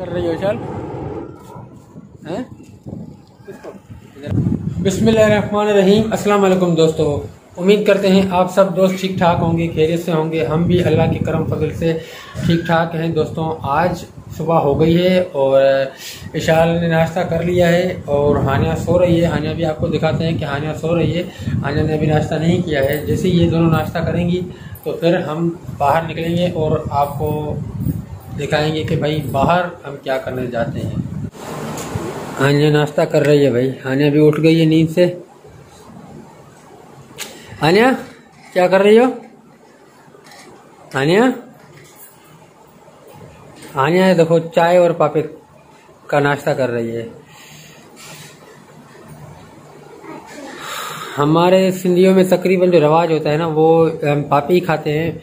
कर रही हो चल हैं? बिस्मिल्लाहिर्रहमानिर्रहीम। अस्सलाम वालेकुम दोस्तों, उम्मीद करते हैं आप सब दोस्त ठीक ठाक होंगे, खैरियत से होंगे। हम भी अल्लाह के करम फजल से ठीक ठाक हैं। दोस्तों आज सुबह हो गई है और इशाल ने नाश्ता कर लिया है और हानिया सो रही है। हानिया भी आपको दिखाते हैं कि हानिया सो रही है। हानिया ने अभी नाश्ता नहीं किया है। जैसे ही ये दोनों नाश्ता करेंगी तो फिर हम बाहर निकलेंगे और आपको दिखाएंगे कि भाई बाहर हम क्या करने जाते हैं। हानिया नाश्ता कर रही है भाई। हानिया भी उठ गई है नींद से। हानिया क्या कर रही हो? हानिया हानिया देखो चाय और पापे का नाश्ता कर रही है। हमारे सिंधियों में तकरीबन जो रवाज होता है ना, वो हम पापे ही खाते हैं।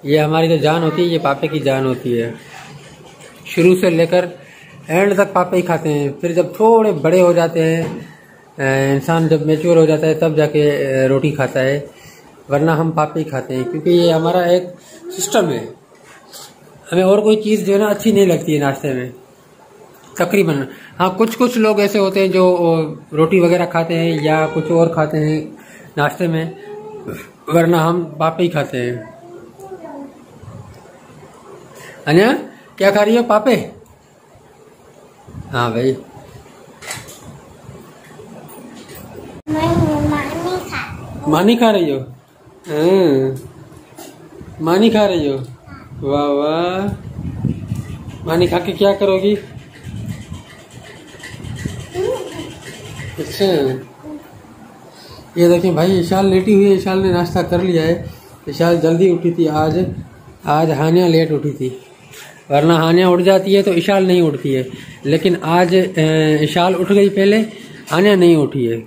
ये हमारी जो जान होती है ये पापे की जान होती है। शुरू से लेकर एंड तक पापे ही खाते हैं। फिर जब थोड़े बड़े हो जाते हैं, इंसान जब मैच्योर हो जाता है तब जाके रोटी खाता है, वरना हम पापे ही खाते हैं क्योंकि ये हमारा एक सिस्टम है। हमें और कोई चीज़ जो है ना अच्छी नहीं लगती है नाश्ते में तकरीबन। हाँ, कुछ कुछ लोग ऐसे होते हैं जो रोटी वगैरह खाते हैं या कुछ और खाते हैं नाश्ते में, वरना हम पापे ही खाते हैं। अन्या क्या खा रही हो? पापे? हाँ भाई। मानी खा रही हो? मानी खा रही हो? वाह वाह। मानी खा के क्या करोगी? अच्छा, ये देखिए भाई इशाल लेटी हुई है। इशाल ने नाश्ता कर लिया है। इशाल जल्दी उठी थी आज हानिया लेट उठी थी, वरना हानिया उठ जाती है तो इशाल नहीं उठती है। लेकिन आज इशाल उठ गई पहले, हानिया नहीं उठी है।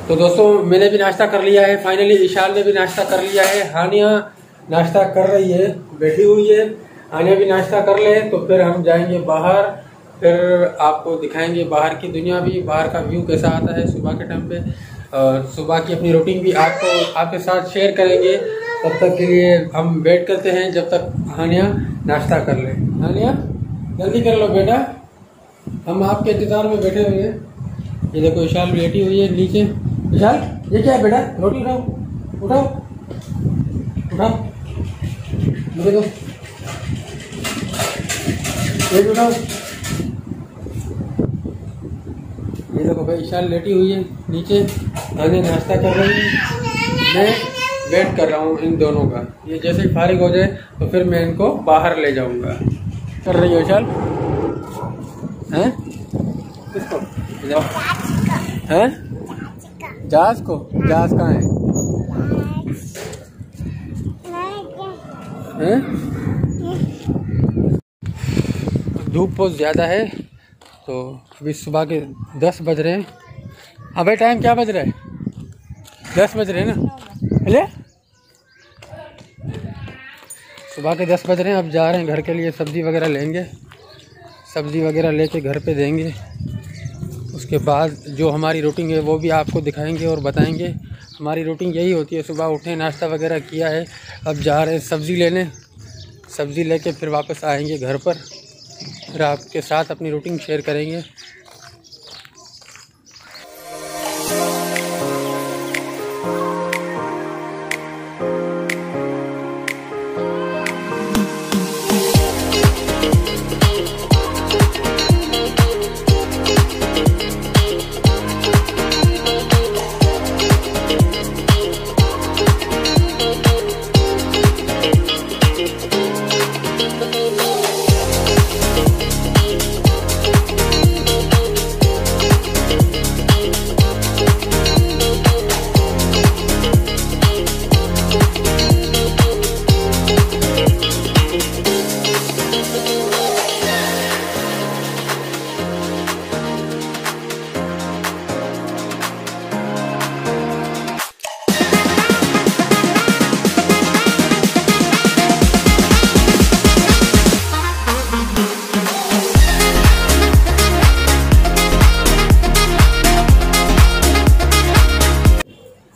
तो दोस्तों मैंने भी नाश्ता कर लिया है। फाइनली इशाल ने भी नाश्ता कर लिया है। हानिया नाश्ता कर रही है, बैठी हुई है। हानिया भी नाश्ता कर ले तो फिर हम जाएंगे बाहर। फिर आपको दिखाएंगे बाहर की दुनिया भी, बाहर का व्यू कैसा आता है सुबह के टाइम पे। और सुबह की अपनी रूटीन भी आपके साथ शेयर करेंगे। तब तक के लिए हम वेट करते हैं जब तक हानिया नाश्ता कर ले। हानिया जल्दी कर लो बेटा, हम आपके इंतजार में बैठे हुए हैं। ये देखो इशाल लेटी हुई है नीचे। इशाल ये क्या है बेटा? रोटी उठाओ उठाओ उठाओ, मुझे दो, ये उठाओ। ये देखो भाई इशाल लेटी हुई है नीचे, हानिया नाश्ता कर रही है। मैं वेट कर रहा हूँ इन दोनों का। ये जैसे ही फारिग हो जाए तो फिर मैं इनको बाहर ले जाऊंगा। कर रही हो इशाल? हैं? किसको? हैं? जहाज को? जहाज कहाँ है? हैं? धूप बहुत ज़्यादा है तो अभी सुबह के 10 बज रहे हैं। अबे टाइम क्या बज रहा है? 10 बज रहे हैं ना? अरे सुबह के 10 बज रहे हैं। अब जा रहे हैं घर के लिए, सब्ज़ी वगैरह लेंगे। सब्ज़ी वगैरह लेके घर पे देंगे। उसके बाद जो हमारी रूटीन है वो भी आपको दिखाएंगे और बताएंगे। हमारी रूटीन यही होती है, सुबह उठे नाश्ता वगैरह किया है, अब जा रहे हैं सब्ज़ी लेने। सब्ज़ी लेके फिर वापस आएंगे घर पर, फिर आपके साथ अपनी रूटीन शेयर करेंगे।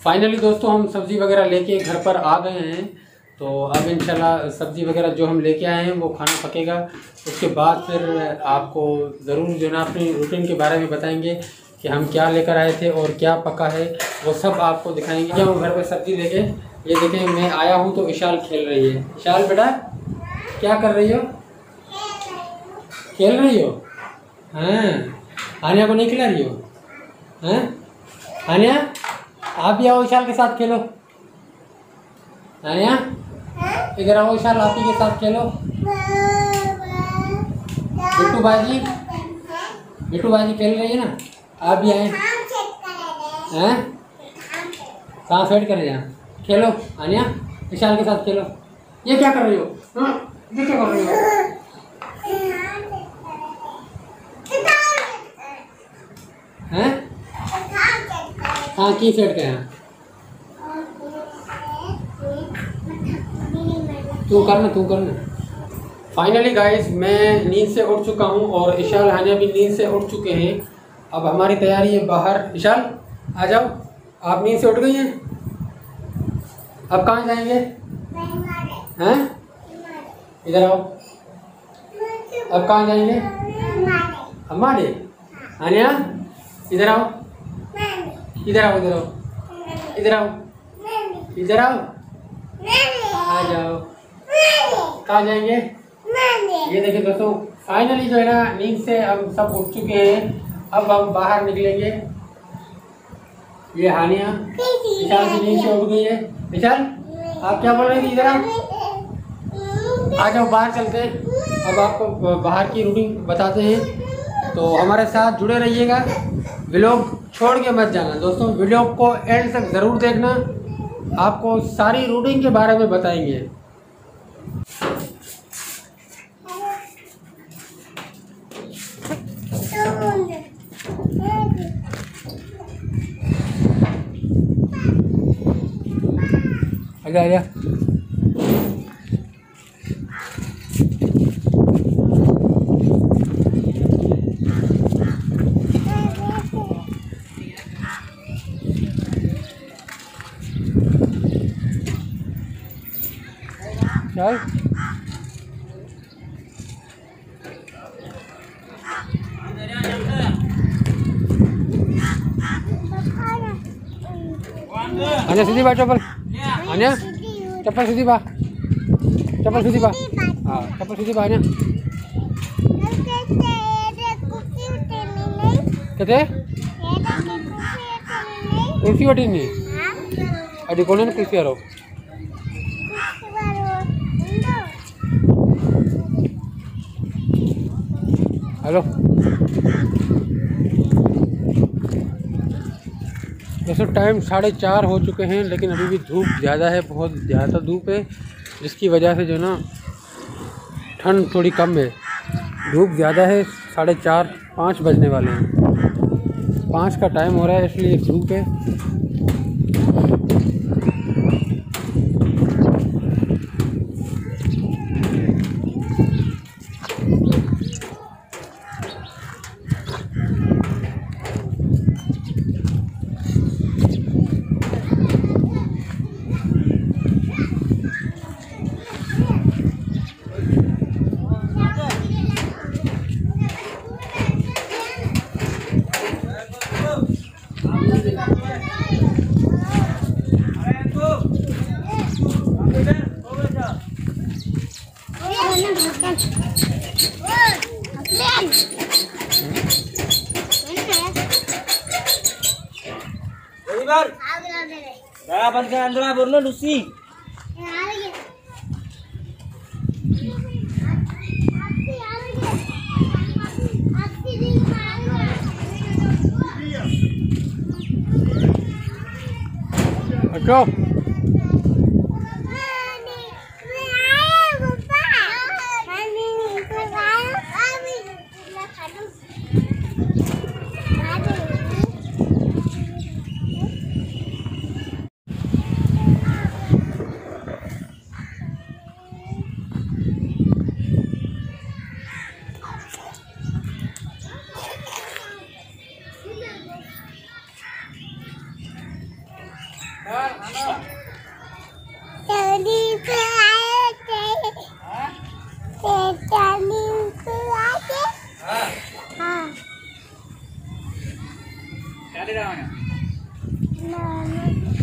फाइनली दोस्तों हम सब्ज़ी वगैरह लेके घर पर आ गए हैं। तो अब इंशाल्लाह सब्ज़ी वगैरह जो हम लेके आए हैं वो खाना पकेगा, उसके बाद फिर आपको ज़रूर जो है ना अपनी रूटीन के बारे में बताएंगे कि हम क्या लेकर आए थे और क्या पका है, वो सब आपको दिखाएंगे। क्या हूँ घर पे सब्ज़ी लेके, ये देखें मैं आया हूँ तो इशाल खेल रही है। इशाल बेटा क्या कर रही हो? खेल रही हो? हाँ, आनिया को नहीं खिला रही हो? हैं आनिया, आप भी आओ इशाल के साथ खेलो। आनिया इधर आओ, इशाल आप ही के साथ खेलो। बिट्टू बाजी खेल रही है ना, आप भी आए हैं? कहाँ फेड कर रहे हैं? खेलो आनिया, इशाल के साथ खेलो। ये क्या कर रही हो? हाँ, ये क्या कर रही हो? हैं? हाँ की फेड के हैं? तू करना। फाइनली गाइस मैं नींद से उठ चुका हूँ और इशाल हानिया भी नींद से उठ चुके हैं। अब हमारी तैयारी है बाहर। इशाल आ जाओ, आप नींद से उठ गई हैं? अब कहाँ जाएंगे? हैं? इधर आओ। अब कहाँ जाएंगे? हमारे हानिया इधर आओ, इधर आओ, इधर आओ, इधर आओ, इधर आओ, आ जाओ। कहाँ जाएंगे? ये देखिए दोस्तों, फाइनली जो है ना नींद से हम सब उठ चुके हैं। अब हम बाहर निकलेंगे। ये हानिया इशाल की नींद से उठ गई है। इशाल आप क्या बोल रहे थे? इधर आ जाओ, बाहर चलते हैं। अब आपको बाहर की रूटीन बताते हैं, तो हमारे साथ जुड़े रहिएगा। व्लॉग छोड़ के मत जाना दोस्तों, व्लॉग को एंड तक ज़रूर देखना, आपको सारी रूटीन के बारे में बताएंगे। आजा चल। आनिया सीधी बा चप्पल, आनिया चप्पल सीधी बा, चप्पल सीधी बा, हाँ चप्पल सीधी बा। आनिया कहते कुर्सी बैठी नहीं अभी कौन है कुर्सी आ रहा हेलो। वैसे टाइम 4:30 हो चुके हैं, लेकिन अभी भी धूप ज़्यादा है, बहुत ज़्यादा धूप है, जिसकी वजह से जो ना ठंड थोड़ी कम है। धूप ज़्यादा है, 4:30 5 बजने वाले हैं, 5 का टाइम हो रहा है, इसलिए धूप है। अंदर बोलो लूसी अच्छा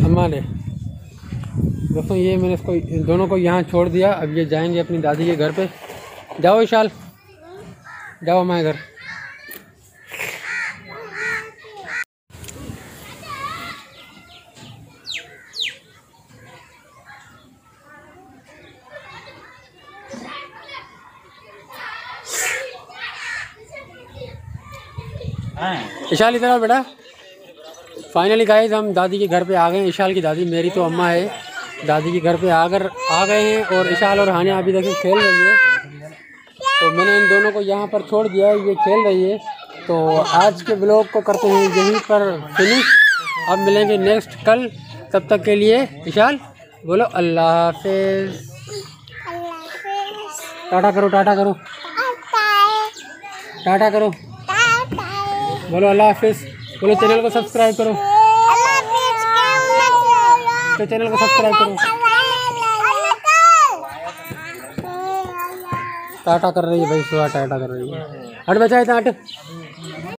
अम्मा ने दोस्तों ये मैंने इसको इन दोनों को यहाँ छोड़ दिया। अब ये जाएंगे अपनी दादी के घर पे। जाओ विशाल, जाओ हमारे घर। विशाल इधर आओ बेटा। फाइनली गाइस हम दादी के घर पे आ गए हैं। विशाल की दादी, मेरी तो अम्मा है, दादी के घर पे आ गए हैं। और विशाल और हानिया अभी देखिए खेल रही है। तो मैंने इन दोनों को यहाँ पर छोड़ दिया है, ये खेल रही है। तो आज के ब्लॉग को करते हैं यहीं पर फिनिश। अब मिलेंगे नेक्स्ट कल, तब तक के लिए विशाल बोलो अल्लाह हाफिज़। टाटा करो, टाटा करो, टाटा करो, बोलो अल्लाह हाफिज़। बोलो चैनल को सब्सक्राइब करो, तो चैनल को सब्सक्राइब करो। टाटा कर रही है भाई, सुहा टाटा कर रही है। हट बचा इतना हट।